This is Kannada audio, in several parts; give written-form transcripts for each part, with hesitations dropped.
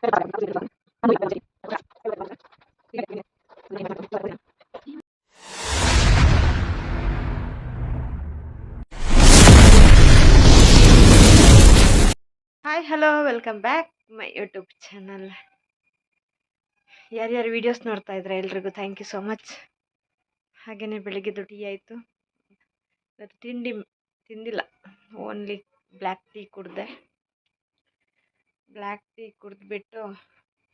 Hi hello welcome back my YouTube channel. ಯಾರ್ಯಾರು ವೀಡಿಯೋಸ್ ನೋಡ್ತಾ ಇದ್ರೆ ಎಲ್ರಿಗೂ ಥ್ಯಾಂಕ್ ಯು ಸೋ ಮಚ್. ಹಾಗೆಯೇ ಬೆಳಿಗ್ಗೆದು ಟೀ ಆಯಿತು. ಇವತ್ತು ತಿಂದಿಲ್ಲ, ಓನ್ಲಿ ಬ್ಲ್ಯಾಕ್ ಟೀ ಕುಡಿದೆ. ಬ್ಲ್ಯಾಕ್ ಟೀ ಕುಡಿದ್ಬಿಟ್ಟು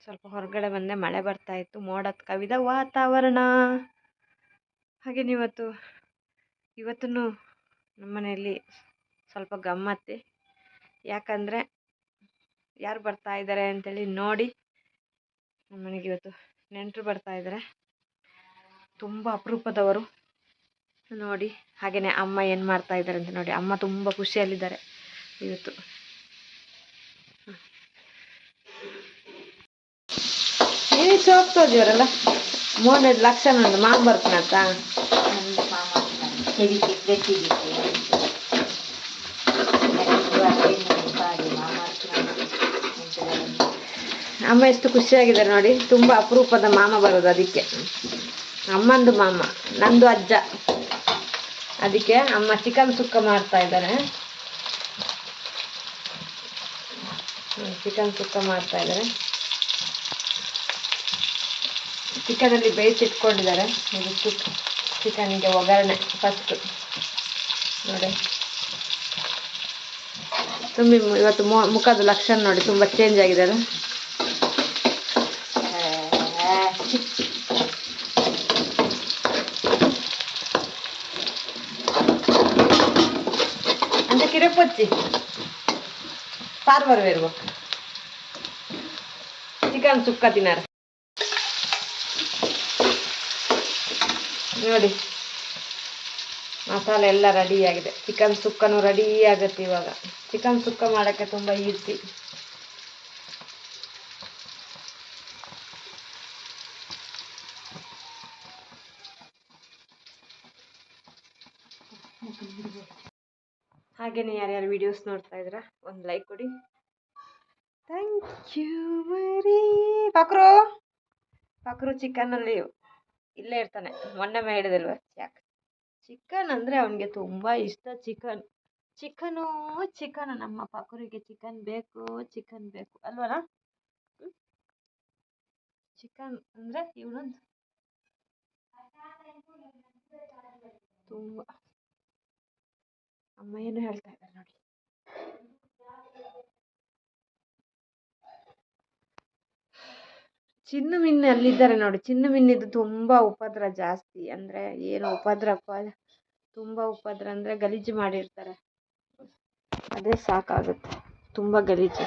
ಸ್ವಲ್ಪ ಹೊರಗಡೆ ಬಂದೆ. ಮಳೆ ಬರ್ತಾಯಿತ್ತು, ಮೋಡದ ಕವಿದ ವಾತಾವರಣ. ಹಾಗೆಯೇ ಇವತ್ತೂ ನಮ್ಮನೆಯಲ್ಲಿ ಸ್ವಲ್ಪ ಗಮ್ಮತ್ತೆ. ಯಾಕಂದರೆ ಯಾರು ಬರ್ತಾ ಇದ್ದಾರೆ ಅಂತೇಳಿ ನೋಡಿ. ನಮ್ಮನೆಗೆ ಇವತ್ತು ನೆಂಟರು ಬರ್ತಾ ಇದ್ದಾರೆ, ತುಂಬ ಅಪರೂಪದವರು ನೋಡಿ. ಹಾಗೆಯೇ ಅಮ್ಮ ಏನು ಮಾಡ್ತಾ ಇದ್ದಾರೆ ಅಂತ ನೋಡಿ. ಅಮ್ಮ ತುಂಬ ಖುಷಿಯಲ್ಲಿದ್ದಾರೆ ಇವತ್ತು. ನೀವು ಹೋಗ್ತೋದಿವರಲ್ಲ ಮೋನದ ಲಕ್ಷಣ ಒಂದು ಮಾಮ ಬರ್ತಾನಂತ ಅಮ್ಮ ಎಷ್ಟು ಖುಷಿಯಾಗಿದ್ದಾರೆ ನೋಡಿ. ತುಂಬ ಅಪರೂಪದ ಮಾಮ ಬರೋದು, ಅದಕ್ಕೆ ಅಮ್ಮಂದು ಮಾಮ, ನಂದು ಅಜ್ಜ. ಅದಕ್ಕೆ ಅಮ್ಮ ಚಿಕನ್ ಸುಕ್ಕ ಮಾಡ್ತಾ ಇದ್ದಾರೆ. ಚಿಕನಲ್ಲಿ ಬೇಯಿಸಿಟ್ಕೊಂಡಿದ್ದಾರೆ. ಇದು ಚಿಕನ್ಗೆ ಒಗ್ಗರಣೆ ಫಸ್ಟ್ ನೋಡಿ. ಇವತ್ತು ಮುಖದ ಲಕ್ಷಣ ನೋಡಿ, ತುಂಬ ಚೇಂಜ್ ಆಗಿದ್ದಾರೆ. ಅಂತ ಕಿರಪೊಚ್ಚಿ ಸಾರು ಬರಬೇಕು. ಚಿಕನ್ ಸುಕ್ಕ ತಿನ್ನಾರ ನೋಡಿ. ಮಸಾಲೆ ಎಲ್ಲ ರೆಡಿಯಾಗಿದೆ. ಚಿಕನ್ ಸುಕ್ಕನೂ ರೆಡಿ ಆಗುತ್ತೆ ಇವಾಗ. ಚಿಕನ್ ಸುಕ್ಕ ಮಾಡೋಕ್ಕೆ ತುಂಬ ಈಸಿ. ಹಾಗೆಯೇ ಯಾರ್ಯಾರು ವಿಡಿಯೋಸ್ ನೋಡ್ತಾ ಇದ್ದೀರಾ ಒಂದು ಲೈಕ್ ಕೊಡಿ. Thank you very. ಪಕ್ರು ಚಿಕನ್ನಲ್ಲಿ ಇಲ್ಲೇ ಇರ್ತಾನೆ. ಮೊನ್ನೆ ಹೇಳಿದಲ್ವ, ಯಾಕೆ ಚಿಕನ್ ಅಂದರೆ ಅವನಿಗೆ ತುಂಬ ಇಷ್ಟ. ಚಿಕನು ನಮ್ಮ ಪಕ್ರಿಗೆ ಚಿಕನ್ ಬೇಕು ಅಲ್ವಲ್ಲ. ಚಿಕನ್ ಅಂದರೆ ಇವನೊಂದು ತುಂಬ. ಅಮ್ಮ ಏನು ಹೇಳ್ತಾ ಇದ್ದಾರೆ ನೋಡಿ. ಚಿನ್ನು ಮಿನ್ನು ಅಲ್ಲಿದ್ದಾರೆ ನೋಡಿ. ಚಿನ್ನು ಮಿನ್ನಿದ್ದು ತುಂಬ ಉಪದ್ರ ಜಾಸ್ತಿ. ಅಂದರೆ ಏನು ತುಂಬ ಉಪದ್ರ ಅಂದರೆ ಗಲೀಜು ಮಾಡಿರ್ತಾರೆ, ಅದೇ ಸಾಕಾಗುತ್ತೆ. ತುಂಬ ಗಲೀಜು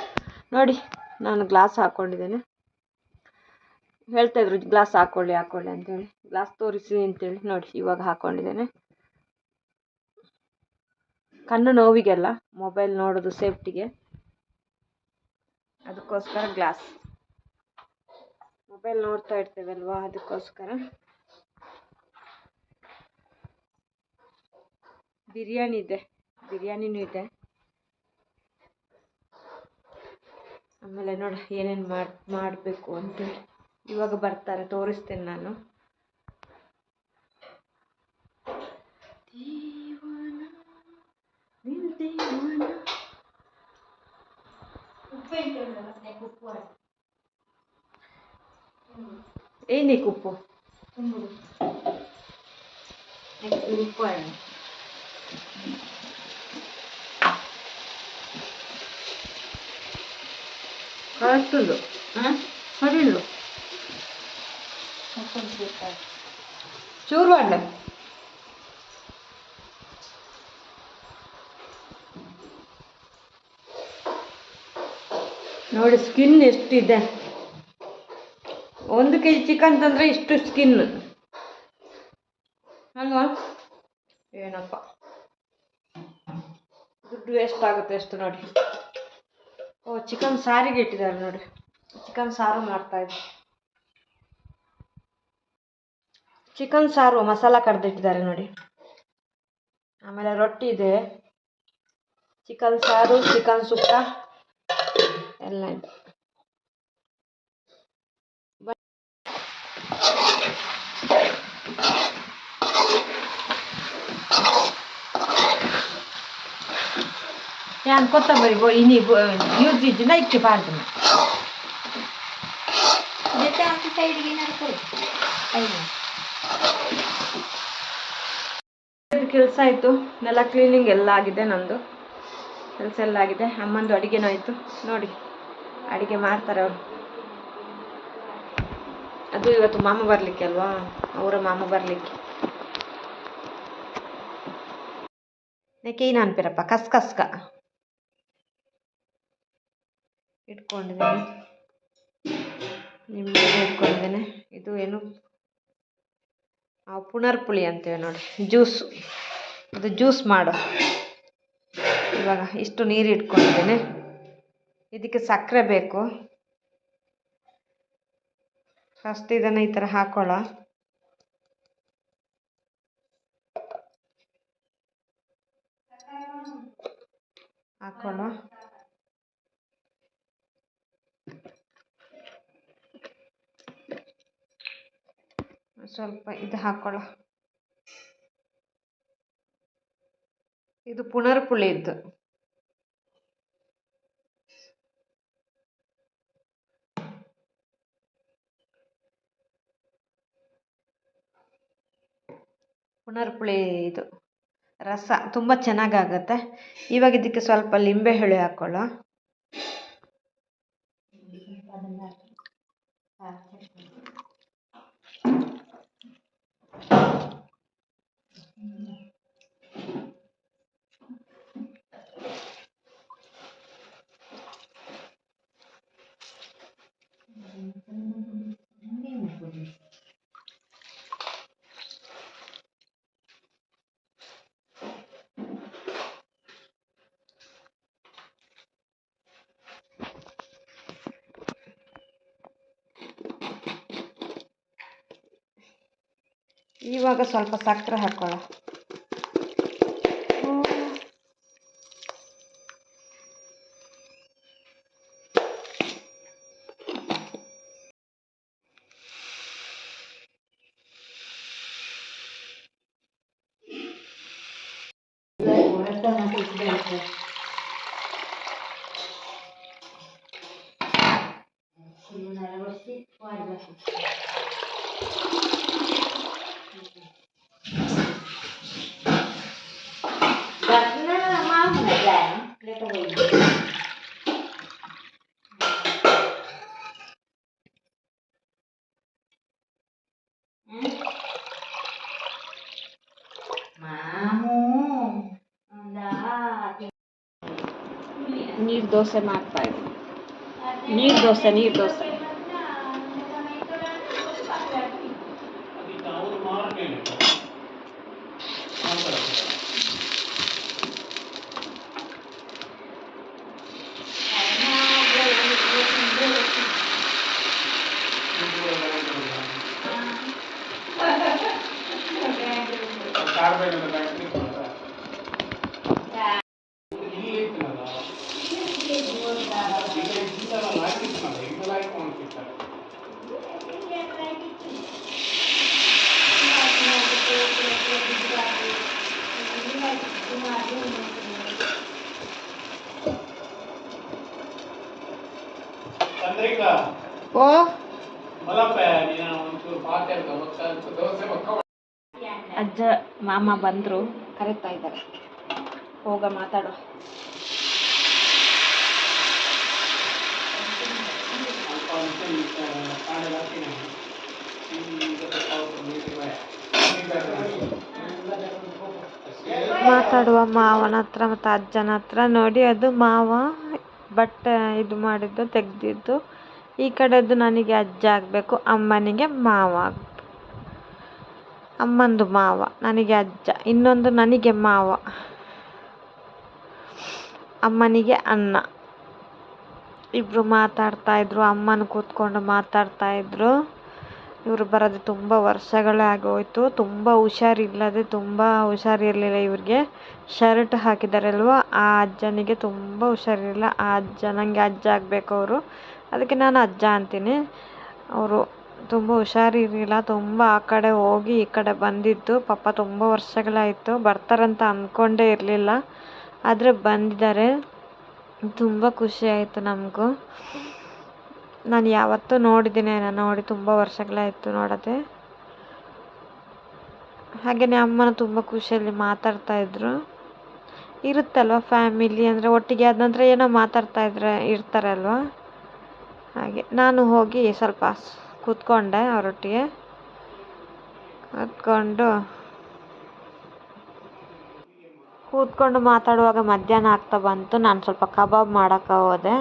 ನೋಡಿ. ನಾನು ಗ್ಲಾಸ್ ಹಾಕ್ಕೊಂಡಿದ್ದೇನೆ. ಹೇಳ್ತಾಯಿದ್ರು ಗ್ಲಾಸ್ ಹಾಕ್ಕೊಳ್ಳಿ ಅಂತೇಳಿ. ಗ್ಲಾಸ್ ತೋರಿಸಿ ಅಂತೇಳಿ ನೋಡಿ ಇವಾಗ ಹಾಕ್ಕೊಂಡಿದ್ದೇನೆ. ಕಣ್ಣು ನೋವಿಗೆಲ್ಲ ಮೊಬೈಲ್ ನೋಡೋದು ಸೇಫ್ಟಿಗೆ, ಅದಕ್ಕೋಸ್ಕರ ಗ್ಲಾಸ್. ಮೊಬೈಲ್ ನೋಡ್ತಾ ಇರ್ತೇವಲ್ವಾ, ಅದಕ್ಕೋಸ್ಕರ. ಬಿರಿಯಾನಿನೂ ಇದೆ. ಆಮೇಲೆ ನೋಡಿ ಏನೇನು ಮಾಡಬೇಕು ಅಂತೇಳಿ ಇವಾಗ ಬರ್ತಾರೆ, ತೋರಿಸ್ತೇನೆ ನಾನು. ಏನಕ್ಕೆ ಉಪ್ಪು ಕಳಿಸ್ತುಂಡು ಸರಿಲು ಚೂರು ಮಾಡಲ. ನೋಡಿ ಸ್ಕಿನ್ ಎಷ್ಟಿದೆ. 1 kg ಚಿಕನ್ ತಂದರೆ ಇಷ್ಟು ಸ್ಕಿನ್ ಅಲ್ವಾ. ಏನಪ್ಪ ದುಡ್ಡು ವೇಸ್ಟ್ ಆಗುತ್ತೆ ಎಷ್ಟು ನೋಡಿ. ಚಿಕನ್ ಸಾರಿಗೆ ಇಟ್ಟಿದ್ದಾರೆ ನೋಡಿ. ಚಿಕನ್ ಸಾರು ಮಾಡ್ತಾಯಿದ್ದೆ. ಚಿಕನ್ ಸಾರು ಮಸಾಲ ಕಡ್ದಿಟ್ಟಿದ್ದಾರೆ ನೋಡಿ. ಆಮೇಲೆ ರೊಟ್ಟಿ ಇದೆ, ಚಿಕನ್ ಸಾರು, ಚಿಕನ್ ಸುಕ್ಕ ಎಲ್ಲ ಇದೆ. ನಾನು ಕೊತ್ತಂಬರಿ ಇನಿ ಯೂಸ್ ಇದ್ದಿನ ಇಕ್ಕಿ ಪಾಡ್ತೀನಿ ಕೆಲಸ ಆಯಿತು. ನೆಲ ಕ್ಲೀನಿಂಗ್ ಎಲ್ಲ ಆಗಿದೆ. ನಂದು ಕೆಲಸ ಎಲ್ಲ ಆಗಿದೆ. ಅಮ್ಮಂದು ಅಡುಗೆನೂ ಆಯಿತು. ನೋಡಿ ಅಡುಗೆ ಮಾಡ್ತಾರೆ ಅವರು. ಅದು ಇವತ್ತು ಮಾಮ ಬರಲಿಕ್ಕೆ ಅಲ್ವಾ, ಅವರ ಮಾಮ ಬರಲಿಕ್ಕೆ. ಏನ್ ಅನ್ಪಿರಪ್ಪ ಕಸ್ಕ ಇಟ್ಕೊಂಡಿದ್ದೇನೆ. ನಿಂಬೆ ಇಟ್ಕೊಂಡಿದ್ದೇನೆ. ಇದು ಏನು ಪುನರ್ಪುಳಿ ಅಂತೇವೆ ನೋಡಿ, ಜ್ಯೂಸು. ಇದು ಜ್ಯೂಸ್ ಮಾಡು. ಇವಾಗ ಇಷ್ಟು ನೀರು ಇಟ್ಕೊಂಡಿದ್ದೇನೆ. ಇದಕ್ಕೆ ಸಕ್ಕರೆ ಬೇಕು. ಫಸ್ಟ್ ಇದನ್ನು ಈ ಥರ ಹಾಕೊಳ್ಳ. ಸ್ವಲ್ಪ ಇದು ಹಾಕೊಳ್ಳ. ಇದು ಪುನರ್ಪುಳಿ ಇದ್ದು. ಪುನರ್ಪುಳಿ ಇದು ರಸ ತುಂಬ ಚೆನ್ನಾಗಾಗತ್ತೆ. ಇವಾಗ ಇದಕ್ಕೆ ಸ್ವಲ್ಪ ಲಿಂಬೆ ಹುಳಿ ಹಾಕೊಳ್ಳೋ. ಇವಾಗ ಸ್ವಲ್ಪ ಸಕ್ಕರೆ ಹಾಕೊಳ್ಳ. ನೀರು ದೋಸೆ ಮಾಡ್ತಾ ಇದ್ದೀನಿ. ನೀರು ದೋಸೆ ಓ ಅಜ್ಜ ಮಾಮ ಬಂದರು, ಕರೀತಾ ಇದ್ದಾರೆ. ಹೋಗ ಮಾತಾಡೋ. ಮಾತಾಡುವ ಮಾವನ ಹತ್ರ ಮತ್ತು ಅಜ್ಜನ ಹತ್ರ. ನೋಡಿ ಅದು ಮಾವ ಬಟ್ಟೆ ಇದು ಮಾಡಿದ್ದು ತೆಗೆದಿದ್ದು. ಈ ಕಡೆದು ನನಗೆ ಅಜ್ಜ ಆಗಬೇಕು, ಅಮ್ಮನಿಗೆ ಮಾವ ಆಗಬೇಕು. ಅಮ್ಮಂದು ಮಾವ, ನನಗೆ ಅಜ್ಜ. ಇನ್ನೊಂದು ನನಗೆ ಮಾವ, ಅಮ್ಮನಿಗೆ ಅಣ್ಣ. ಇಬ್ಬರು ಮಾತಾಡ್ತಾ ಇದ್ರು. ಅಮ್ಮನ ಕೂತ್ಕೊಂಡು ಮಾತಾಡ್ತಾ ಇದ್ರು. ಇವರು ಬರೋದು ತುಂಬ ವರ್ಷಗಳೇ ಆಗೋಯ್ತು. ತುಂಬ ಹುಷಾರಿಲ್ಲದೆ, ತುಂಬ ಹುಷಾರಿರಲಿಲ್ಲ ಇವ್ರಿಗೆ. ಶರ್ಟ್ ಹಾಕಿದಾರಲ್ವ, ಆ ಅಜ್ಜನಿಗೆ ತುಂಬ ಹುಷಾರಿರಲಿಲ್ಲ. ಆ ಅಜ್ಜ ನನಗೆ ಅಜ್ಜ ಆಗಬೇಕು ಅವರು, ಅದಕ್ಕೆ ನಾನು ಅಜ್ಜ ಅಂತೀನಿ. ಅವರು ತುಂಬ ಹುಷಾರಿರಲಿಲ್ಲ. ತುಂಬ ಆ ಕಡೆ ಹೋಗಿ ಈ ಕಡೆ ಬಂದಿದ್ದು. ಪಾಪ ತುಂಬ ವರ್ಷಗಳಾಯಿತು. ಬರ್ತಾರಂತ ಅಂದ್ಕೊಂಡೇ ಇರಲಿಲ್ಲ, ಆದರೆ ಬಂದಿದ್ದಾರೆ. ತುಂಬ ಖುಷಿ ಆಯಿತು ನಮಗೂ. ನಾನು ಯಾವತ್ತೂ ನೋಡಿದ್ದೀನಿ, ನಾನು ನೋಡಿ ತುಂಬ ವರ್ಷಗಳಾಯಿತು ನೋಡೋದೆ. ಹಾಗೆಯೇ ಅಮ್ಮನ ತುಂಬ ಖುಷಿಯಲ್ಲಿ ಮಾತಾಡ್ತಾಯಿದ್ರು. ಇರುತ್ತಲ್ವ ಫ್ಯಾಮಿಲಿ ಅಂದರೆ ಒಟ್ಟಿಗೆ ಆದ ನಂತರ ಏನೋ ಇರ್ತಾರೆ ಅಲ್ವ, ಹಾಗೆ ನಾನು ಹೋಗಿ ಸ್ವಲ್ಪ ಕೂತ್ಕೊಂಡೆ ಅವರೊಟ್ಟಿಗೆ. ಕೂತ್ಕೊಂಡು ಮಾತಾಡುವಾಗ ಮಧ್ಯಾಹ್ನ ಆಗ್ತಾ ಬಂತು. ನಾನು ಸ್ವಲ್ಪ ಕಬಾಬ್ ಮಾಡೋಕ್ಕೆ ಹೋದೆ.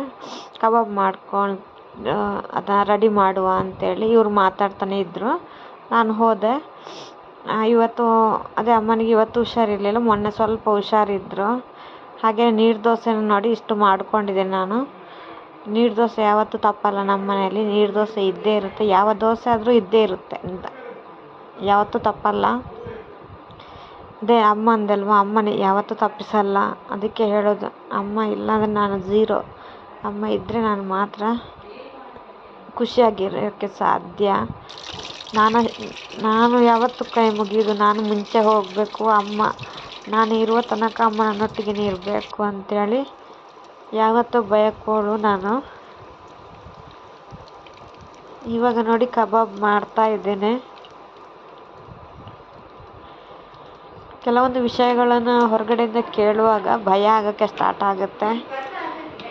ಕಬಾಬ್ ಮಾಡ್ಕೊಂಡು ಅದನ್ನು ರೆಡಿ ಮಾಡುವ ಅಂತೇಳಿ ಇವ್ರು ಮಾತಾಡ್ತಾನೆ ಇದ್ದರು. ನಾನು ಹೋದೆ. ಇವತ್ತು ಅದೇ ಅಮ್ಮನಿಗೆ ಇವತ್ತು ಹುಷಾರಿರಲಿಲ್ಲ, ಮೊನ್ನೆ ಸ್ವಲ್ಪ ಹುಷಾರಿದ್ದರು. ಹಾಗೆ ನೀರು ದೋಸೆನ ನೋಡಿ ಇಷ್ಟು ಮಾಡ್ಕೊಂಡಿದ್ದೆ ನಾನು. ನೀರು ದೋಸೆ ಯಾವತ್ತೂ ತಪ್ಪಲ್ಲ ನಮ್ಮ ಮನೆಯಲ್ಲಿ. ನೀರು ದೋಸೆ ಇದ್ದೇ ಇರುತ್ತೆ, ಯಾವ ದೋಸೆ ಆದರೂ ಇದ್ದೇ ಇರುತ್ತೆ ಅಂತ, ಯಾವತ್ತೂ ತಪ್ಪಲ್ಲ. ಅದೇ ಅಮ್ಮ ಅಂದಲ್ವ, ಅಮ್ಮನೇ ಯಾವತ್ತೂ ತಪ್ಪಿಸಲ್ಲ. ಅದಕ್ಕೆ ಹೇಳೋದು, ಅಮ್ಮ ಇಲ್ಲಾಂದರೆ ನಾನು ಝೀರೋ, ಅಮ್ಮ ಇದ್ದರೆ ನಾನು ಮಾತ್ರ ಖುಷಿಯಾಗಿರೋಕ್ಕೆ ಸಾಧ್ಯ. ನಾನು ಯಾವತ್ತೂ ಕೈ ಮುಗಿಯೋದು, ನಾನು ಮುಂಚೆ ಹೋಗಬೇಕು, ಅಮ್ಮ ನಾನು ಇರುವ ತನಕ ಅಮ್ಮ ನನ್ನೊಟ್ಟಿಗೆ ಇರಬೇಕು ಅಂಥೇಳಿ ಯಾವತ್ತೂ ಬಯಕೋಳು ನಾನು. ಇವಾಗ ನೋಡಿ ಕಬಾಬ್ ಮಾಡ್ತಾ ಇದ್ದೇನೆ. ಕೆಲವೊಂದು ವಿಷಯಗಳನ್ನು ಹೊರಗಡೆಯಿಂದ ಕೇಳುವಾಗ ಭಯ ಆಗೋಕ್ಕೆ ಸ್ಟಾರ್ಟ್ ಆಗುತ್ತೆ.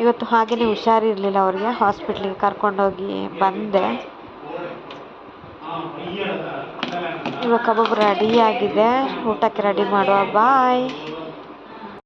ಇವತ್ತು ಹಾಗೆಯೇ ಹುಷಾರಿರಲಿಲ್ಲ ಅವ್ರಿಗೆ, ಹಾಸ್ಪಿಟ್ಲಿಗೆ ಕರ್ಕೊಂಡೋಗಿ ಬಂದೆ. ಇವಾಗ ಕಬಾಬ್ ರೆಡಿಯಾಗಿದೆ, ಊಟಕ್ಕೆ ರೆಡಿ ಮಾಡುವ. ಬಾಯ್.